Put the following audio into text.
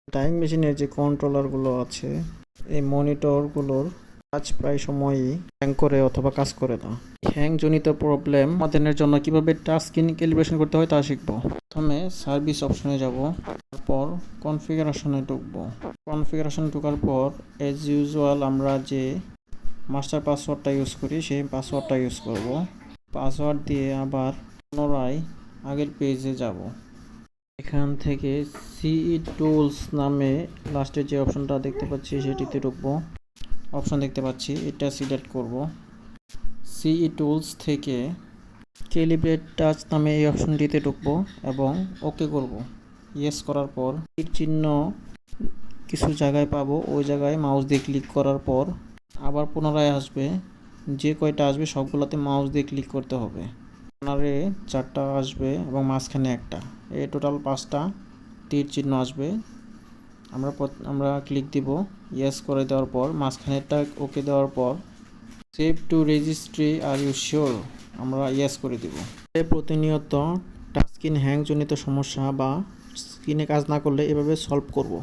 Time মেশিনের যে কন্ট্রোলারগুলো আছে, এই মনিটরগুলোর কাজ প্রায় সময়ই হ্যাং করে অথবা কাজ করে না। হ্যাংজনিত প্রবলেম সমাধানের জন্য কিভাবে টাচ স্ক্রিন ক্যালিব্রেশন করতে হয় তা শিখব। প্রথমে সার্ভিস অপশনে যাব, তারপর কনফিগারেশনে ঢুকবো। কনফিগারেশনে ঢোকার পর এজ ইউজুয়াল আমরা যে মাস্টার পাসওয়ার্ডটা ইউজ করি সেই পাসওয়ার্ডটা ইউজ করব। পাসওয়ার্ড দিয়ে আবার পুনরায় আগের পেজে যাব। এখান থেকে সিই টুলস নামে লাস্টে যে অপশনটা দেখতে পাচ্ছি সেটিতে ঢুকবো। অপশন দেখতে পাচ্ছি, এটা সিলেক্ট করব। সিই টুলস থেকে ক্যালিব্রেট টাচ নামে এই অপশনটিতে ঢুকবো এবং ওকে করব। ইয়েস করার পর তীর চিহ্ন কিছু জায়গায় পাবো, ওই জায়গায় মাউস দিয়ে ক্লিক করার পর আবার পুনরায় আসবে। যে কয়টা আসবে সবগুলোতে মাউস দিয়ে ক্লিক করতে হবে। কর্নারে 4টা আসবে এবং মাঝখানে একটা, এই টোটাল 5টা তীর চিহ্ন আসবে। আমরা ক্লিক দিব। ইয়েস করে দেওয়ার পর মাঝখানেরটা ওকে দেওয়ার পর save to registry are you sure আমরা ইয়েস করে দিব। প্রতিনিয়ত টাচ স্ক্রিন হ্যাংজনিত সমস্যা বা স্ক্রিনে কাজ না করলে এভাবে সলভ করব।